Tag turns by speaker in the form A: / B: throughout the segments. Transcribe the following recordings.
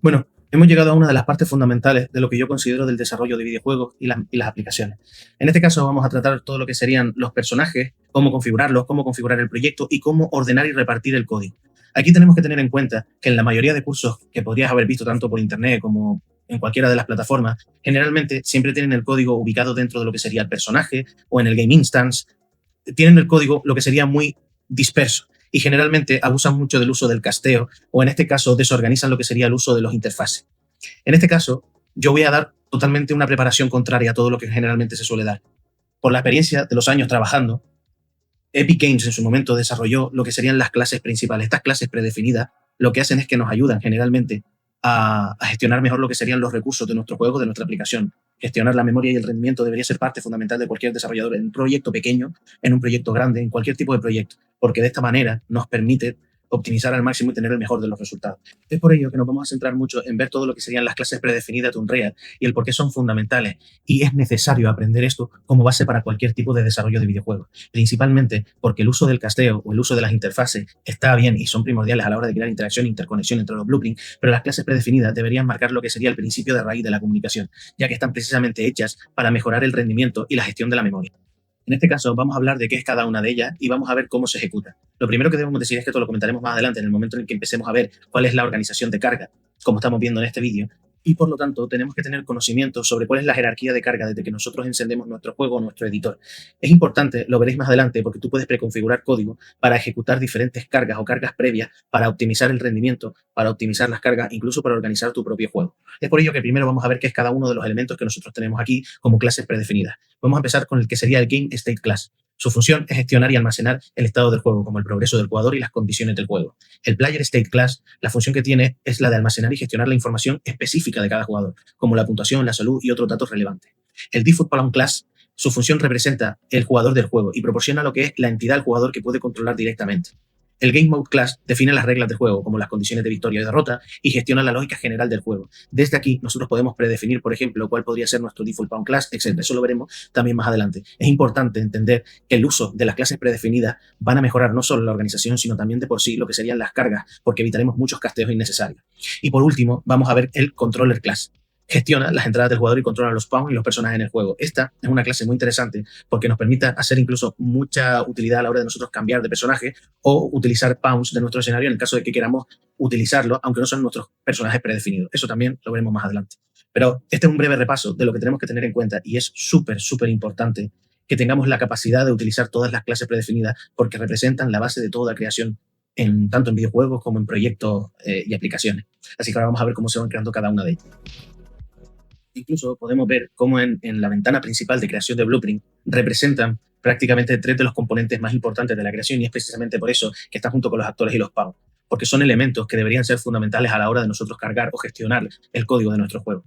A: Bueno, hemos llegado a una de las partes fundamentales de lo que yo considero del desarrollo de videojuegos y las aplicaciones. En este caso vamos a tratar todo lo que serían los personajes, cómo configurarlos, cómo configurar el proyecto y cómo ordenar y repartir el código. Aquí tenemos que tener en cuenta que en la mayoría de cursos que podrías haber visto tanto por internet como en cualquiera de las plataformas, generalmente siempre tienen el código ubicado dentro de lo que sería el personaje o en el game instance. Tienen el código lo que sería muy disperso y generalmente abusan mucho del uso del casteo o en este caso desorganizan lo que sería el uso de los interfaces. En este caso, yo voy a dar totalmente una preparación contraria a todo lo que generalmente se suele dar. Por la experiencia de los años trabajando, Epic Games en su momento desarrolló lo que serían las clases principales. Estas clases predefinidas lo que hacen es que nos ayudan generalmente a gestionar mejor lo que serían los recursos de nuestro juego, de nuestra aplicación. Gestionar la memoria y el rendimiento debería ser parte fundamental de cualquier desarrollador en un proyecto pequeño, en un proyecto grande, en cualquier tipo de proyecto, porque de esta manera nos permite optimizar al máximo y tener el mejor de los resultados. Es por ello que nos vamos a centrar mucho en ver todo lo que serían las clases predefinidas de Unreal y el por qué son fundamentales. Y es necesario aprender esto como base para cualquier tipo de desarrollo de videojuegos. Principalmente porque el uso del casteo o el uso de las interfaces está bien y son primordiales a la hora de crear interacción e interconexión entre los blueprints, pero las clases predefinidas deberían marcar lo que sería el principio de raíz de la comunicación, ya que están precisamente hechas para mejorar el rendimiento y la gestión de la memoria. En este caso vamos a hablar de qué es cada una de ellas y vamos a ver cómo se ejecuta. Lo primero que debemos decir es que esto lo comentaremos más adelante en el momento en el que empecemos a ver cuál es la organización de carga, como estamos viendo en este vídeo, y por lo tanto tenemos que tener conocimiento sobre cuál es la jerarquía de carga desde que nosotros encendemos nuestro juego o nuestro editor. Es importante, lo veréis más adelante, porque tú puedes preconfigurar código para ejecutar diferentes cargas o cargas previas para optimizar el rendimiento, para optimizar las cargas, incluso para organizar tu propio juego. Es por ello que primero vamos a ver qué es cada uno de los elementos que nosotros tenemos aquí como clases predefinidas. Vamos a empezar con el que sería el Game State Class. Su función es gestionar y almacenar el estado del juego, como el progreso del jugador y las condiciones del juego. El Player State Class, la función que tiene es la de almacenar y gestionar la información específica de cada jugador, como la puntuación, la salud y otros datos relevantes. El Default Pawn Class, su función representa el jugador del juego y proporciona lo que es la entidad del jugador que puede controlar directamente. El Game Mode Class define las reglas del juego, como las condiciones de victoria y derrota, y gestiona la lógica general del juego. Desde aquí, nosotros podemos predefinir, por ejemplo, cuál podría ser nuestro Default Pawn Class, etc. Eso lo veremos también más adelante. Es importante entender que el uso de las clases predefinidas van a mejorar no solo la organización, sino también de por sí lo que serían las cargas, porque evitaremos muchos casteos innecesarios. Y por último, vamos a ver el Controller Class. Gestiona las entradas del jugador y controla los pawns y los personajes en el juego. Esta es una clase muy interesante porque nos permite hacer incluso mucha utilidad a la hora de nosotros cambiar de personaje o utilizar pawns de nuestro escenario en el caso de que queramos utilizarlo, aunque no son nuestros personajes predefinidos. Eso también lo veremos más adelante. Pero este es un breve repaso de lo que tenemos que tener en cuenta y es súper, súper importante que tengamos la capacidad de utilizar todas las clases predefinidas porque representan la base de toda creación tanto en videojuegos como en proyectos y aplicaciones. Así que ahora vamos a ver cómo se van creando cada una de ellas. Incluso podemos ver cómo en la ventana principal de creación de Blueprint representan prácticamente tres de los componentes más importantes de la creación y es precisamente por eso que están junto con los actores y los pavos, porque son elementos que deberían ser fundamentales a la hora de nosotros cargar o gestionar el código de nuestro juego.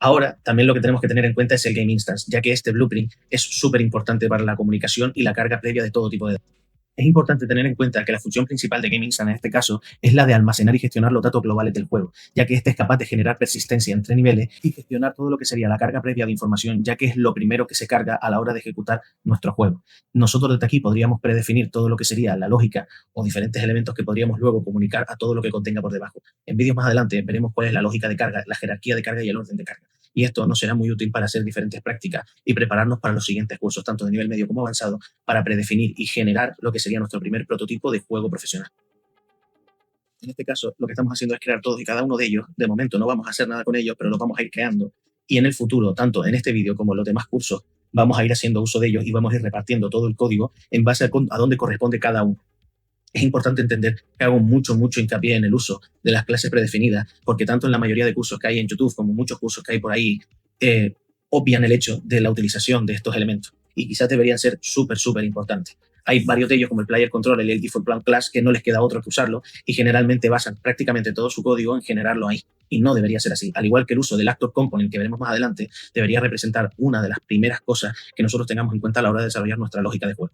A: Ahora, también lo que tenemos que tener en cuenta es el Game Instance, ya que este Blueprint es súper importante para la comunicación y la carga previa de todo tipo de datos. Es importante tener en cuenta que la función principal de Game Instant en este caso es la de almacenar y gestionar los datos globales del juego, ya que este es capaz de generar persistencia entre niveles y gestionar todo lo que sería la carga previa de información, ya que es lo primero que se carga a la hora de ejecutar nuestro juego. Nosotros desde aquí podríamos predefinir todo lo que sería la lógica o diferentes elementos que podríamos luego comunicar a todo lo que contenga por debajo. En vídeos más adelante veremos cuál es la lógica de carga, la jerarquía de carga y el orden de carga. Y esto nos será muy útil para hacer diferentes prácticas y prepararnos para los siguientes cursos, tanto de nivel medio como avanzado, para predefinir y generar lo que sería nuestro primer prototipo de juego profesional. En este caso, lo que estamos haciendo es crear todos y cada uno de ellos. De momento no vamos a hacer nada con ellos, pero los vamos a ir creando. Y en el futuro, tanto en este vídeo como en los demás cursos, vamos a ir haciendo uso de ellos y vamos a ir repartiendo todo el código en base a dónde corresponde cada uno. Es importante entender que hago mucho hincapié en el uso de las clases predefinidas, porque tanto en la mayoría de cursos que hay en YouTube como muchos cursos que hay por ahí, obvian el hecho de la utilización de estos elementos y quizás deberían ser súper importantes. Hay varios de ellos, como el Player Controller y el Default Pawn Class, que no les queda otro que usarlo y generalmente basan prácticamente todo su código en generarlo ahí. Y no debería ser así. Al igual que el uso del Actor Component, que veremos más adelante, debería representar una de las primeras cosas que nosotros tengamos en cuenta a la hora de desarrollar nuestra lógica de juego.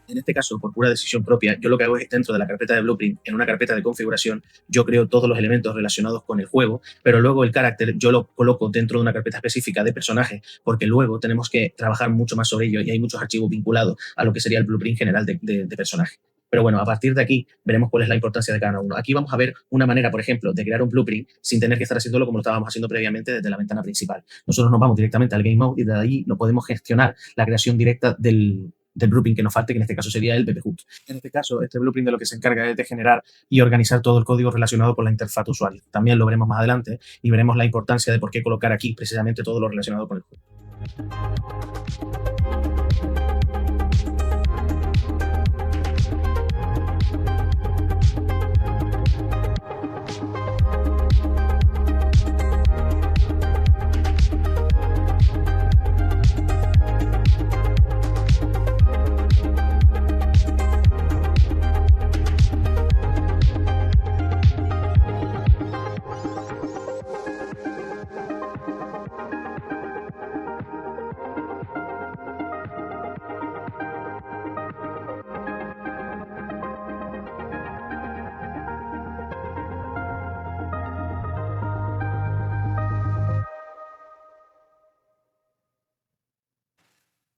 A: En este caso, por pura decisión propia, yo lo que hago es dentro de la carpeta de Blueprint, en una carpeta de configuración, yo creo todos los elementos relacionados con el juego, pero luego el carácter yo lo coloco dentro de una carpeta específica de personaje, porque luego tenemos que trabajar mucho más sobre ello y hay muchos archivos vinculados a lo que sería el Blueprint general de personaje. Pero bueno, a partir de aquí veremos cuál es la importancia de cada uno. Aquí vamos a ver una manera, por ejemplo, de crear un blueprint sin tener que estar haciéndolo como lo estábamos haciendo previamente desde la ventana principal. Nosotros nos vamos directamente al Game Mode y de ahí no podemos gestionar la creación directa del blueprint que nos falte, que en este caso sería el PPHook. En este caso, este blueprint de lo que se encarga es de generar y organizar todo el código relacionado con la interfaz de usuario. También lo veremos más adelante y veremos la importancia de por qué colocar aquí precisamente todo lo relacionado con el juego.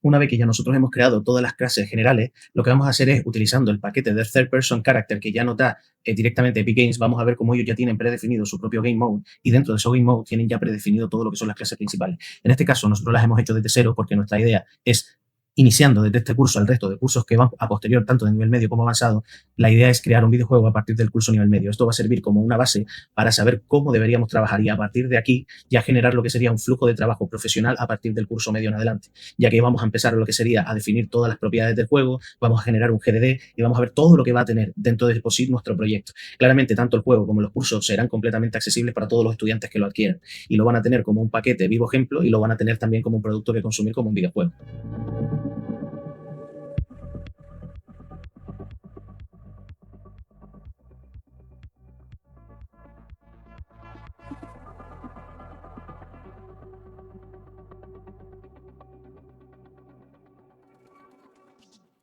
A: Una vez que ya nosotros hemos creado todas las clases generales, lo que vamos a hacer es, utilizando el paquete de Third Person Character que ya nos da directamente Epic Games, vamos a ver cómo ellos ya tienen predefinido su propio Game Mode y dentro de su Game Mode tienen ya predefinido todo lo que son las clases principales. En este caso, nosotros las hemos hecho desde cero porque nuestra idea es, iniciando desde este curso al resto de cursos que van a posterior, tanto de nivel medio como avanzado, la idea es crear un videojuego a partir del curso nivel medio. Esto va a servir como una base para saber cómo deberíamos trabajar y a partir de aquí ya generar lo que sería un flujo de trabajo profesional a partir del curso medio en adelante, ya que vamos a empezar lo que sería a definir todas las propiedades del juego, vamos a generar un GDD y vamos a ver todo lo que va a tener dentro de POSIT nuestro proyecto. Claramente, tanto el juego como los cursos serán completamente accesibles para todos los estudiantes que lo adquieran y lo van a tener como un paquete vivo ejemplo y lo van a tener también como un producto que consumir como un videojuego.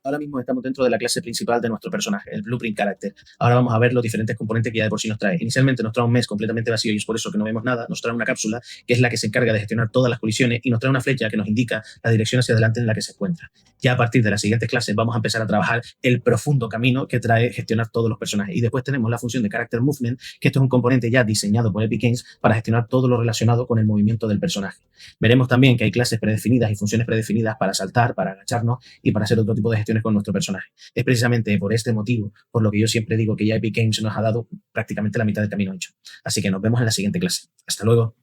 A: Ahora mismo estamos dentro de la clase principal de nuestro personaje, el Blueprint Character. Ahora vamos a ver los diferentes componentes que ya de por sí nos trae. Inicialmente nos trae un mes completamente vacío y es por eso que no vemos nada. Nos trae una cápsula que es la que se encarga de gestionar todas las colisiones y nos trae una flecha que nos indica la dirección hacia adelante en la que se encuentra. Ya a partir de las siguientes clases vamos a empezar a trabajar el profundo camino que trae gestionar todos los personajes. Y después tenemos la función de Character Movement, que esto es un componente ya diseñado por Epic Games para gestionar todo lo relacionado con el movimiento del personaje. Veremos también que hay clases predefinidas y funciones predefinidas para saltar, para agacharnos y para hacer otro tipo de gestiones con nuestro personaje. Es precisamente por este motivo por lo que yo siempre digo que ya Epic Games nos ha dado prácticamente la mitad del camino hecho. Así que nos vemos en la siguiente clase. Hasta luego.